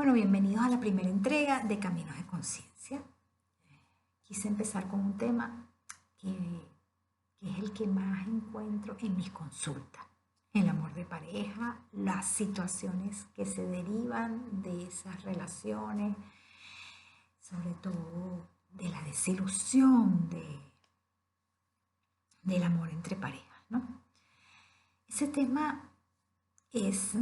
Bueno, bienvenidos a la primera entrega de Caminos de Conciencia. Quise empezar con un tema que es el que más encuentro en mis consultas. El amor de pareja, las situaciones que se derivan de esas relaciones, sobre todo de la desilusión del amor entre parejas, ¿no? Ese tema es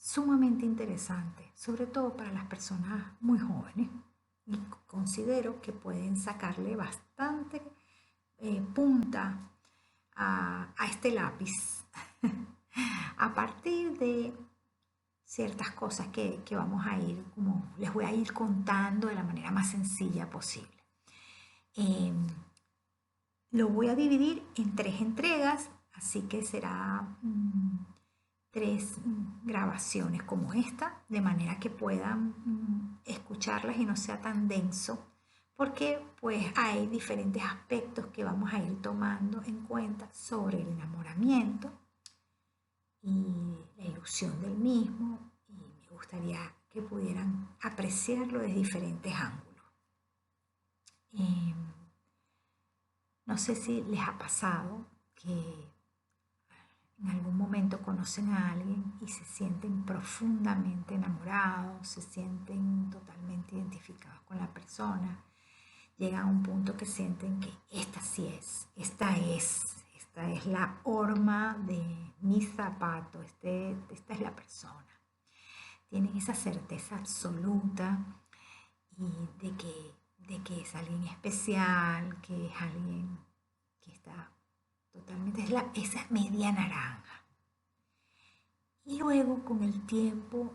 sumamente interesante, sobre todo para las personas muy jóvenes, y considero que pueden sacarle bastante punta a este lápiz a partir de ciertas cosas que vamos a ir, como les voy a ir contando de la manera más sencilla posible. Lo voy a dividir en 3 entregas, así que será 3 grabaciones como esta, de manera que puedan escucharlas y no sea tan denso, porque pues hay diferentes aspectos que vamos a ir tomando en cuenta sobre el enamoramiento y la ilusión del mismo, y me gustaría que pudieran apreciarlo desde diferentes ángulos. No sé si les ha pasado que en algún momento conocen a alguien y se sienten profundamente enamorados, se sienten totalmente identificados con la persona. Llegan a un punto que sienten que esta es la horma de mi zapato, esta es la persona. Tienen esa certeza absoluta y de que es alguien especial, que es alguien que está totalmente, esa media naranja. Y luego con el tiempo,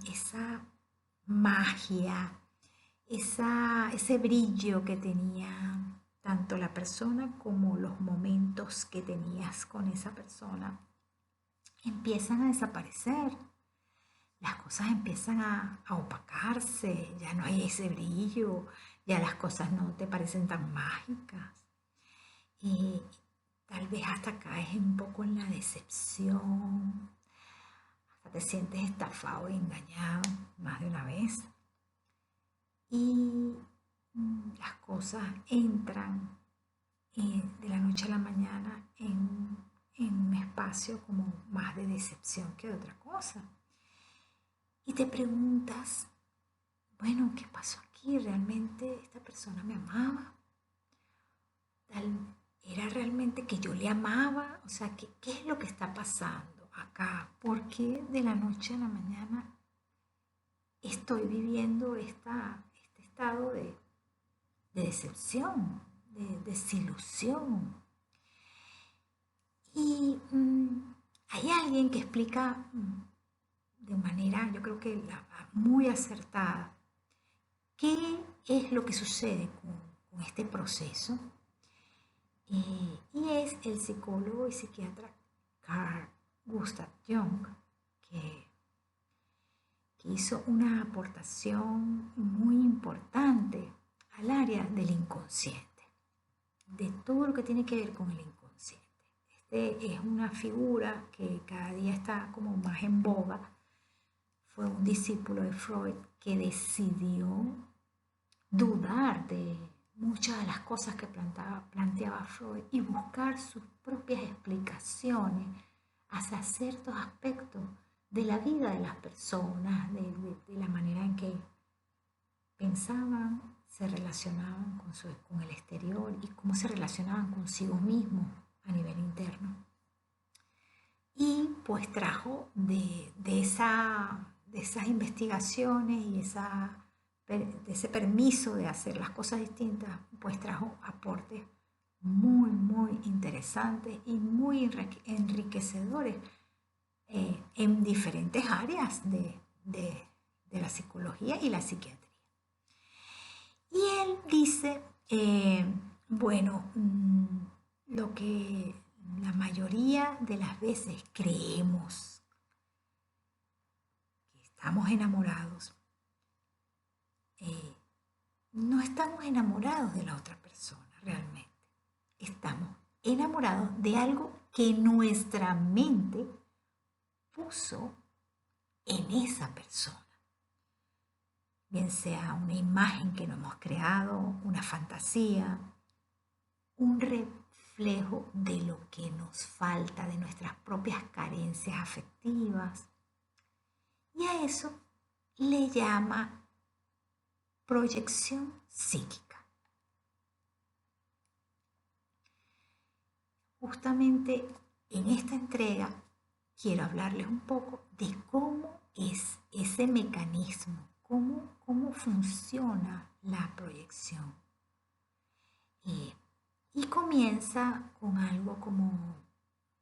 esa magia, ese brillo que tenía tanto la persona como los momentos que tenías con esa persona, empiezan a desaparecer. Las cosas empiezan a opacarse, ya no hay ese brillo, ya las cosas no te parecen tan mágicas. Y tal vez hasta caes un poco en la decepción, hasta te sientes estafado y engañado más de una vez. Y las cosas entran de la noche a la mañana en un espacio como más de decepción que de otra cosa. Y te preguntas, bueno, ¿qué pasó aquí? ¿Realmente esta persona me amaba? ¿Era realmente que yo le amaba? O sea, ¿qué es lo que está pasando acá? ¿Por qué de la noche a la mañana estoy viviendo este estado de decepción, de desilusión? Y hay alguien que explica de manera, yo creo que muy acertada, qué es lo que sucede con este proceso. Y es el psicólogo y psiquiatra Carl Gustav Jung, que hizo una aportación muy importante al área del inconsciente, de todo lo que tiene que ver con el inconsciente. Este es una figura que cada día está como más en boga. Fue un discípulo de Freud que decidió dudar de muchas de las cosas que planteaba Freud y buscar sus propias explicaciones hacia ciertos aspectos de la vida de las personas, de la manera en que pensaban, se relacionaban con el exterior y cómo se relacionaban consigo mismos a nivel interno. Y pues trajo de esas investigaciones y de ese permiso de hacer las cosas distintas, pues trajo aportes muy, muy interesantes y muy enriquecedores en diferentes áreas de la psicología y la psiquiatría. Y él dice, bueno, lo que la mayoría de las veces creemos que estamos enamorados, no estamos enamorados de la otra persona realmente. Estamos enamorados de algo que nuestra mente puso en esa persona, bien sea una imagen que no hemos creado, una fantasía, un reflejo de lo que nos falta, de nuestras propias carencias afectivas. Y a eso le llama proyección psíquica. Justamente en esta entrega quiero hablarles un poco de cómo es ese mecanismo, cómo funciona la proyección. Y comienza con algo como,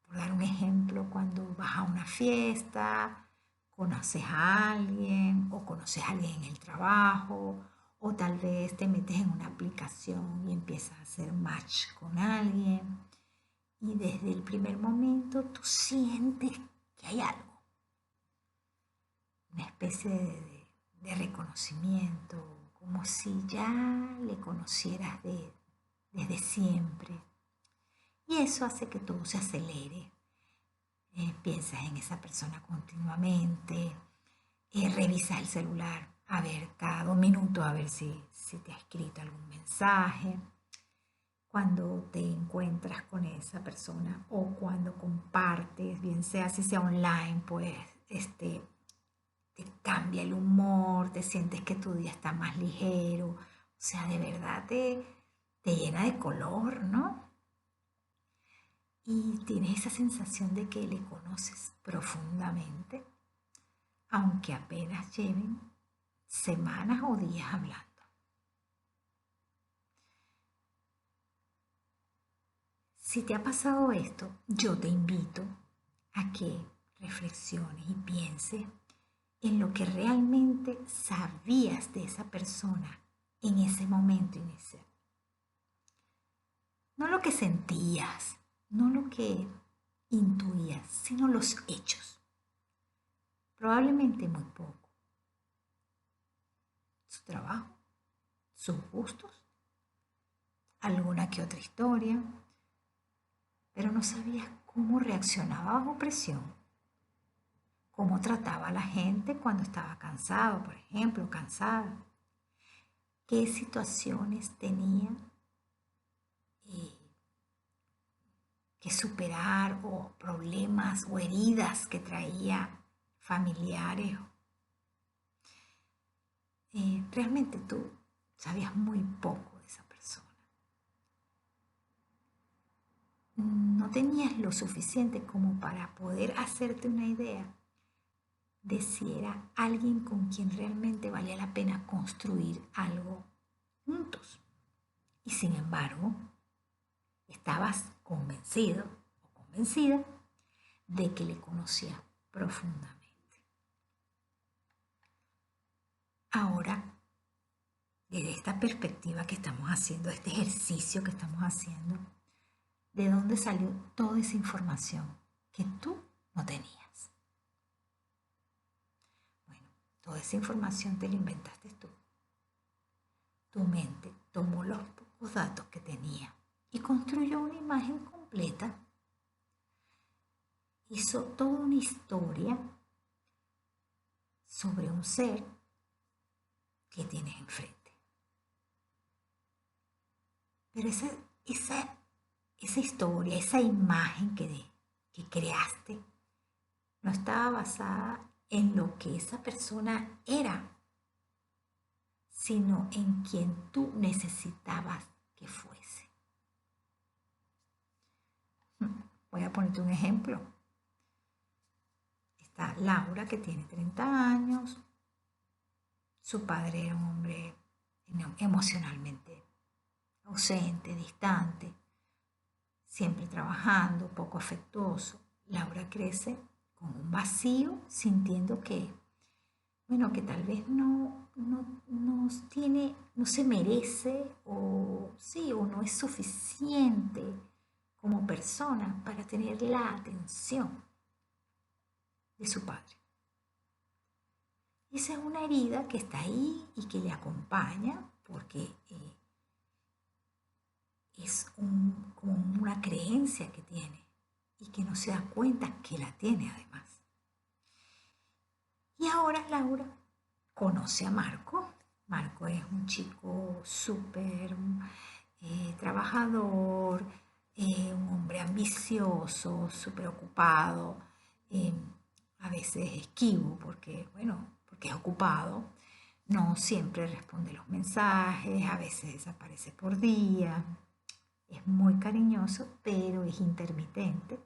por dar un ejemplo, cuando vas a una fiesta, conoces a alguien o conoces a alguien en el trabajo, o tal vez te metes en una aplicación y empiezas a hacer match con alguien. Y desde el primer momento tú sientes que hay algo, una especie de reconocimiento, como si ya le conocieras desde siempre. Y eso hace que todo se acelere. Piensas en esa persona continuamente, revisas el celular, a ver, cada 2 minutos, a ver si te ha escrito algún mensaje. Cuando te encuentras con esa persona o cuando compartes, bien sea si sea online, pues te cambia el humor, te sientes que tu día está más ligero, o sea, de verdad te llena de color, ¿no? Y tienes esa sensación de que le conoces profundamente, aunque apenas lleven semanas o días hablando. Si te ha pasado esto, yo te invito a que reflexiones y pienses en lo que realmente sabías de esa persona en ese momento inicial. No lo que sentías, no lo que intuías, sino los hechos. Probablemente muy poco. Su trabajo, sus gustos, alguna que otra historia, pero no sabías cómo reaccionaba bajo presión, cómo trataba a la gente cuando estaba cansado, por ejemplo, cansada, qué situaciones tenía que superar o problemas o heridas que traía familiares. Realmente tú sabías muy poco de esa persona. No tenías lo suficiente como para poder hacerte una idea de si era alguien con quien realmente valía la pena construir algo juntos. Y sin embargo, estabas convencido o convencida de que le conocías profundamente. Ahora, desde esta perspectiva que estamos haciendo, este ejercicio que estamos haciendo, ¿de dónde salió toda esa información que tú no tenías? Bueno, toda esa información te la inventaste tú. Tu mente tomó los pocos datos que tenía y construyó una imagen completa. Hizo toda una historia sobre un ser que tienes enfrente. Pero esa historia, esa imagen que creaste, no estaba basada en lo que esa persona era, sino en quien tú necesitabas que fuese. Voy a ponerte un ejemplo. Está Laura, que tiene 30 años. Su padre era un hombre emocionalmente ausente, distante, siempre trabajando, poco afectuoso. Laura crece con un vacío, sintiendo que, bueno, que tal vez no se merece o sí, o no es suficiente como persona para tener la atención de su padre. Esa es una herida que está ahí y que le acompaña porque es como una creencia que tiene y que no se da cuenta que la tiene además. ahora Laura conoce a Marco. Marco es un chico súper trabajador, un hombre ambicioso, súper ocupado, a veces esquivo porque, bueno, porque es ocupado. No siempre responde los mensajes, a veces desaparece por día. Es muy cariñoso, pero es intermitente.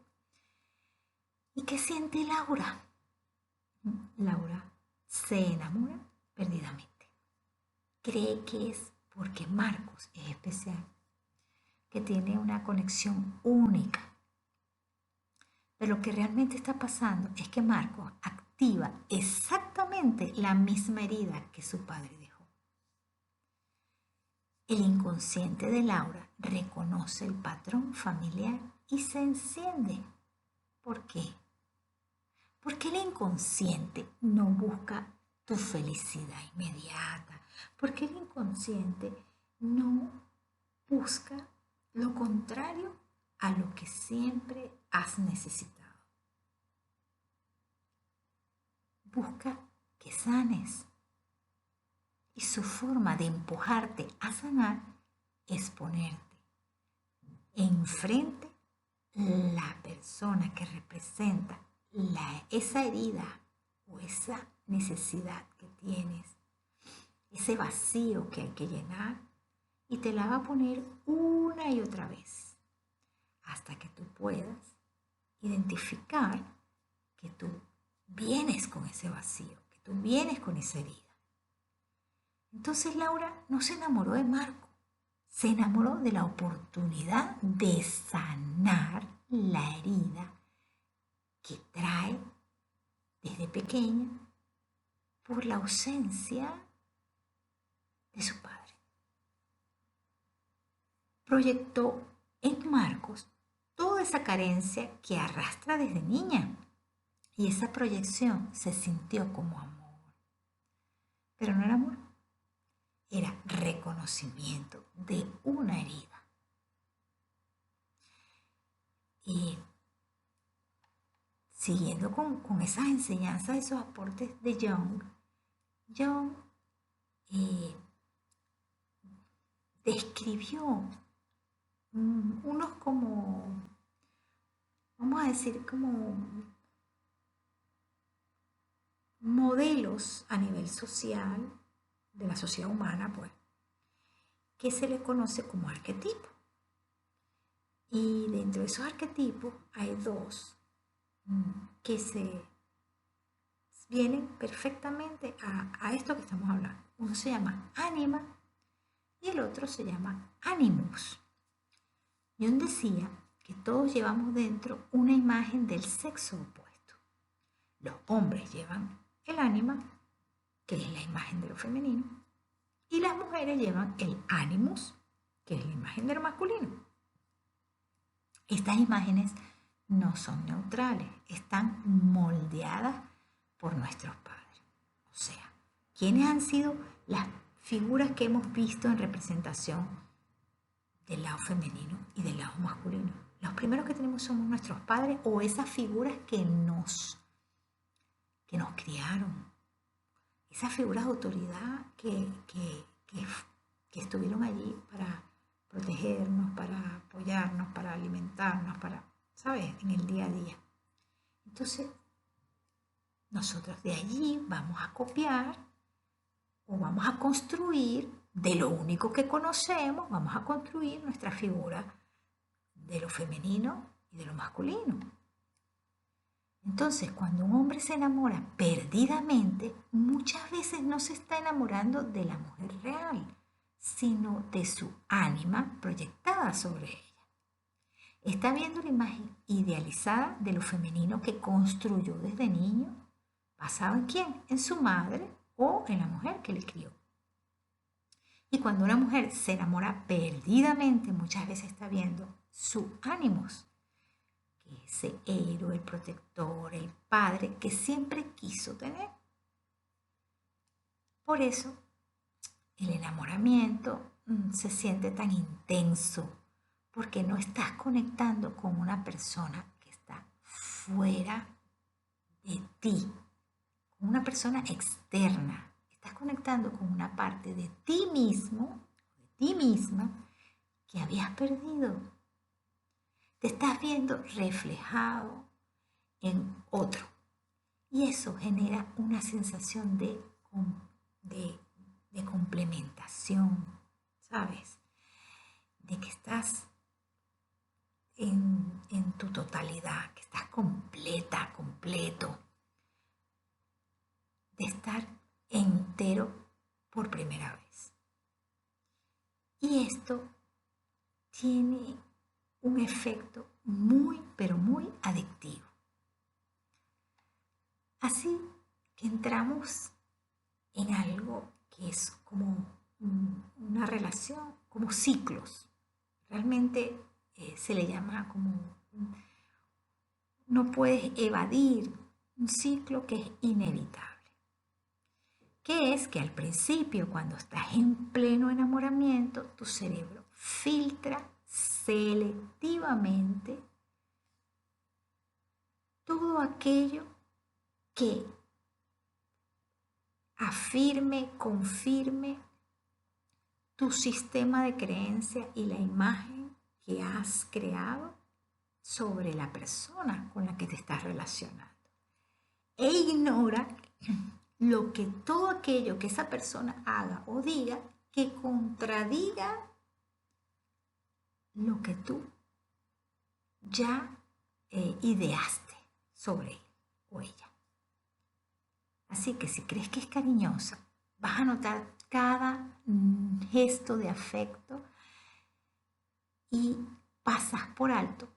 ¿Y qué siente Laura? Laura se enamora perdidamente. Cree que es porque Marcos es especial, que tiene una conexión única. Pero lo que realmente está pasando es que Marcos activa exactamente la misma herida que su padre dejó. El inconsciente de Laura reconoce el patrón familiar y se enciende. ¿Por qué? Porque el inconsciente no busca tu felicidad inmediata. Porque el inconsciente no busca lo contrario a lo que siempre has necesitado. Busca que sanes. Y su forma de empujarte a sanar es ponerte enfrente la persona que representa esa herida o esa necesidad que tienes, ese vacío que hay que llenar, y te la va a poner una y otra vez hasta que tú puedas identificar que tú vienes con ese vacío, que tú vienes con esa herida. Entonces Laura no se enamoró de Marco, se enamoró de la oportunidad de sanar la herida que trae desde pequeña por la ausencia de su padre. Proyectó en Marcos toda esa carencia que arrastra desde niña, y esa proyección se sintió como amor. Pero no era amor, era reconocimiento de una herida. Y siguiendo con esas enseñanzas, esos aportes de Jung describió unos como, vamos a decir, como modelos a nivel social, de la sociedad humana, pues, que se le conoce como arquetipos. Y dentro de esos arquetipos hay dos que se vienen perfectamente a esto que estamos hablando. Uno se llama ánima y el otro se llama animus. Jung decía que todos llevamos dentro una imagen del sexo opuesto. Los hombres llevan el ánima, que es la imagen de lo femenino, y las mujeres llevan el animus, que es la imagen de lo masculino. Estas imágenes no son neutrales, están moldeadas por nuestros padres. O sea, ¿quiénes han sido las figuras que hemos visto en representación del lado femenino y del lado masculino? Los primeros que tenemos somos nuestros padres o esas figuras que nos criaron. Esas figuras de autoridad que estuvieron allí para protegernos, para apoyarnos, para alimentarnos, para, ¿sabes?, en el día a día. Entonces, nosotros de allí vamos a copiar o vamos a construir, de lo único que conocemos, vamos a construir nuestra figura de lo femenino y de lo masculino. Entonces, cuando un hombre se enamora perdidamente, muchas veces no se está enamorando de la mujer real, sino de su ánima proyectada sobre ella. Está viendo la imagen idealizada de lo femenino que construyó desde niño, basado en quién, en su madre o en la mujer que le crió. Y cuando una mujer se enamora perdidamente, muchas veces está viendo su ánimos, ese héroe, el protector, el padre que siempre quiso tener. Por eso el enamoramiento se siente tan intenso, porque no estás conectando con una persona que está fuera de ti, una persona externa. Estás conectando con una parte de ti mismo, de ti misma, que habías perdido. Te estás viendo reflejado en otro. Y eso genera una sensación de complementación, ¿sabes? De que estás en tu totalidad, que estás completa, completo, de estar entero por primera vez. Y esto tiene un efecto muy, pero muy adictivo. Así que entramos en algo que es como una relación, como ciclos. Realmente se le llama como, no puedes evadir un ciclo que es inevitable. Que es que al principio, cuando estás en pleno enamoramiento, tu cerebro filtra selectivamente todo aquello que afirme, confirme tu sistema de creencia y la imagen que has creado sobre la persona con la que te estás relacionando. E ignora todo aquello que esa persona haga o diga que contradiga lo que tú ya ideaste sobre él o ella. Así que si crees que es cariñosa, vas a notar cada gesto de afecto y pasas por alto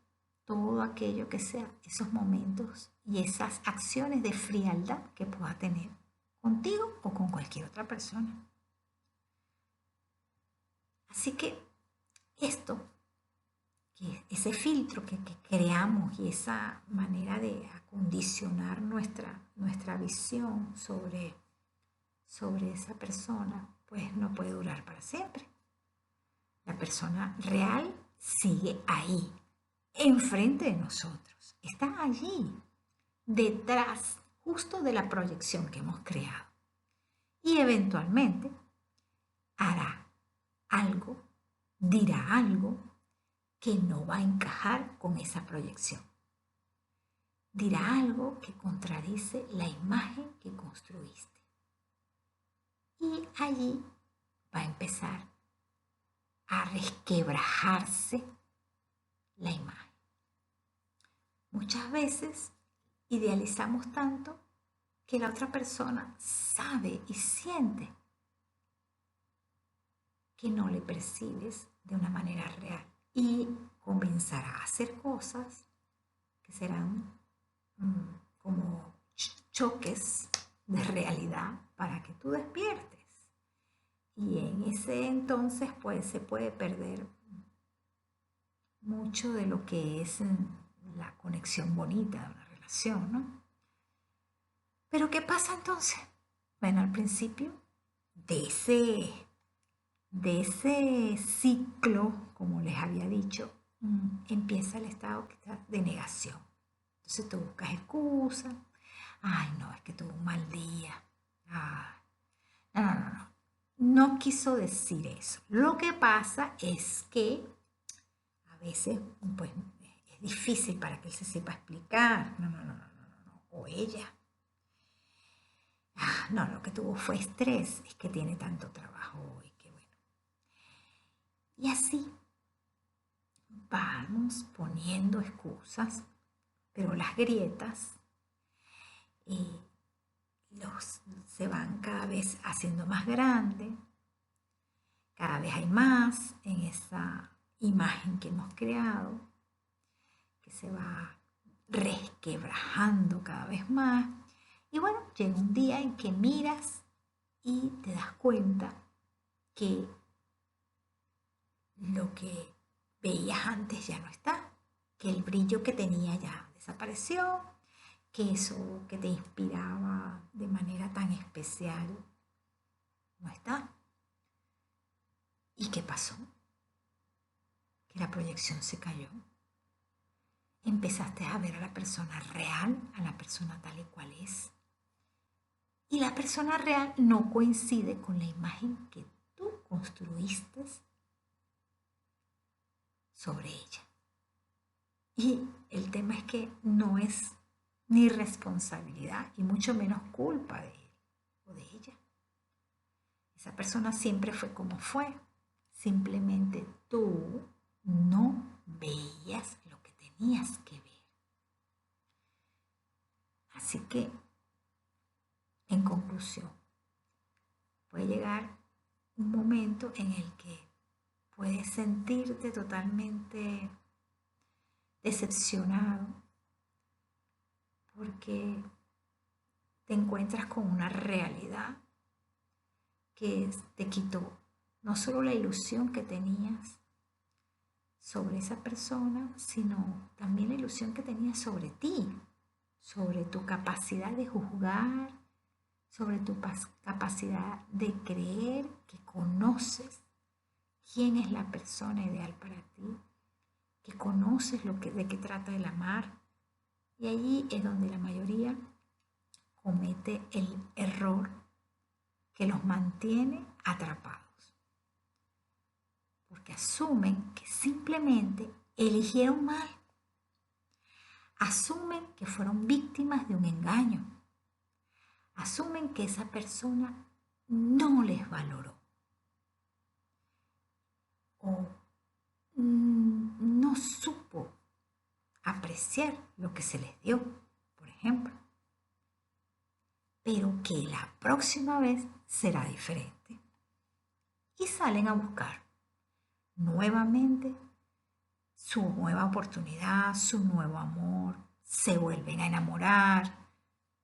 todo aquello que sea esos momentos y esas acciones de frialdad que pueda tener contigo o con cualquier otra persona. Así que ese filtro que creamos y esa manera de acondicionar nuestra visión sobre esa persona, pues no puede durar para siempre. La persona real sigue ahí, enfrente de nosotros. Está allí, detrás, justo de la proyección que hemos creado. Y eventualmente hará algo, dirá algo que no va a encajar con esa proyección. Dirá algo que contradice la imagen que construiste. Y allí va a empezar a resquebrajarse la imagen. Muchas veces idealizamos tanto que la otra persona sabe y siente que no le percibes de una manera real y comenzará a hacer cosas que serán como choques de realidad para que tú despiertes. Y en ese entonces pues se puede perder mucho de lo que es la conexión bonita de una relación, ¿no? Pero ¿qué pasa entonces? Bueno, al principio de ese ciclo, como les había dicho, empieza el estado de negación. Entonces tú buscas excusas. Ay, no, es que tuve un mal día. Ay, no. No quiso decir eso. Lo que pasa es que a veces pues, es difícil para que él se sepa explicar. No. O ella. No, lo que tuvo fue estrés. Es que tiene tanto trabajo hoy. Que bueno. Y así vamos poniendo excusas, pero las grietas se van cada vez haciendo más grandes, cada vez hay más en esa imagen que hemos creado, que se va resquebrajando cada vez más. Y bueno, llega un día en que miras y te das cuenta que lo que veías antes ya no está, que el brillo que tenía ya desapareció, que eso que te inspiraba de manera tan especial no está. ¿Y qué pasó? Que la proyección se cayó. Empezaste a ver a la persona real, a la persona tal y cual es. Y la persona real no coincide con la imagen que tú construiste sobre ella. Y el tema es que no es ni responsabilidad y mucho menos culpa de él o de ella. Esa persona siempre fue como fue. Simplemente tú no veías lo que tenías que ver. Así que, en conclusión, puede llegar un momento en el que puedes sentirte totalmente decepcionado porque te encuentras con una realidad que te quitó no solo la ilusión que tenías sobre esa persona, sino también la ilusión que tenías sobre ti, sobre tu capacidad de juzgar, sobre tu capacidad de creer que conoces quién es la persona ideal para ti, que conoces de qué trata el amar. Y allí es donde la mayoría comete el error que los mantiene atrapados. Porque asumen que simplemente eligieron mal. Asumen que fueron víctimas de un engaño. Asumen que esa persona no les valoró. O no supo apreciar lo que se les dio, por ejemplo. Pero que la próxima vez será diferente. Y salen a buscar nuevamente su nueva oportunidad, su nuevo amor, se vuelven a enamorar,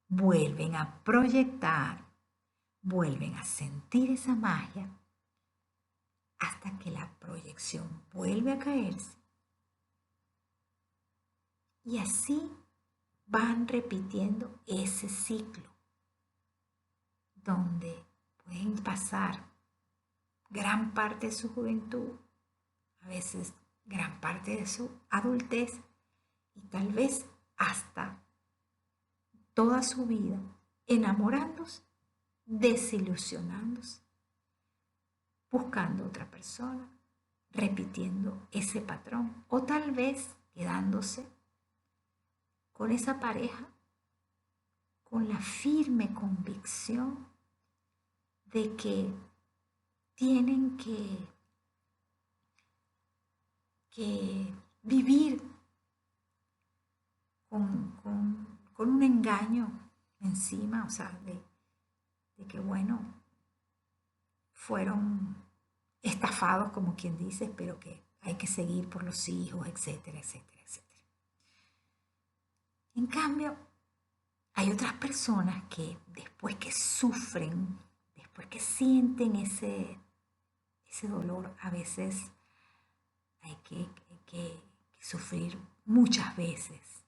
vuelven a proyectar, vuelven a sentir esa magia hasta que la proyección vuelve a caerse. Y así van repitiendo ese ciclo donde pueden pasar gran parte de su juventud, a veces gran parte de su adultez y tal vez hasta toda su vida enamorándose, desilusionándose, buscando otra persona, repitiendo ese patrón o tal vez quedándose con esa pareja con la firme convicción de que tienen que vivir con un engaño encima, o sea, de que, bueno, fueron estafados, como quien dice, pero que hay que seguir por los hijos, etcétera, etcétera, etcétera. En cambio, hay otras personas que después que sufren, después que sienten ese dolor, a veces hay que sufrir muchas veces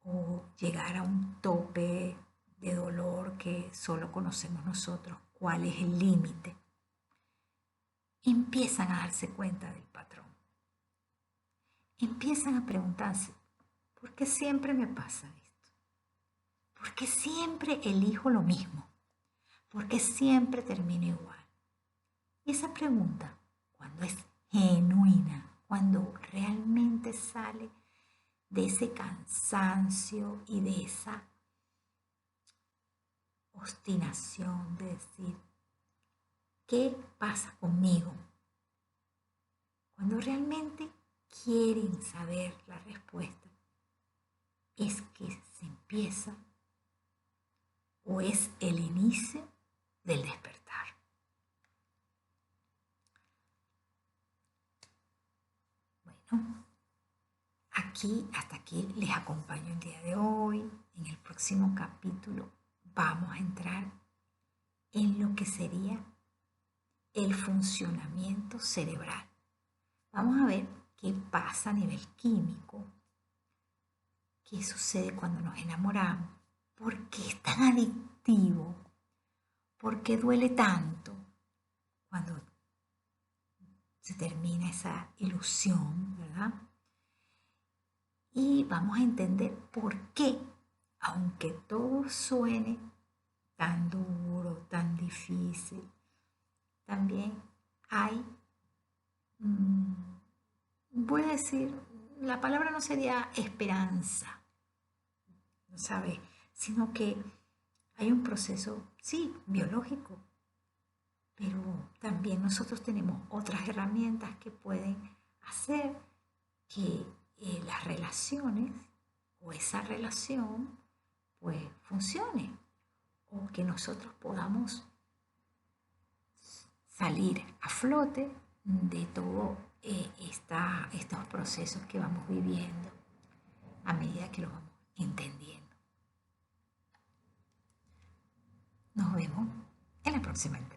o llegar a un tope de dolor que solo conocemos nosotros, cuál es el límite. Empiezan a darse cuenta del patrón. Empiezan a preguntarse, ¿por qué siempre me pasa esto? ¿Por qué siempre elijo lo mismo? ¿Por qué siempre termino igual? Y esa pregunta, cuando es genuina, cuando realmente sale de ese cansancio y de esa obstinación de decir, ¿qué pasa conmigo? Cuando realmente quieren saber la respuesta, es que se empieza o es el inicio del despertar. Bueno, hasta aquí les acompaño el día de hoy. En el próximo capítulo vamos a entrar en lo que sería el funcionamiento cerebral. Vamos a ver qué pasa a nivel químico, qué sucede cuando nos enamoramos, por qué es tan adictivo, por qué duele tanto cuando se termina esa ilusión, ¿verdad? Y vamos a entender por qué, aunque todo suene tan duro, tan difícil, también hay, voy a decir, la palabra no sería esperanza, ¿sabe? Sino que hay un proceso, sí, biológico, pero también nosotros tenemos otras herramientas que pueden hacer que las relaciones o esa relación pues funcione o que nosotros podamos salir a flote de todos estos procesos que vamos viviendo a medida que los vamos entendiendo. Nos vemos en la próxima entrega.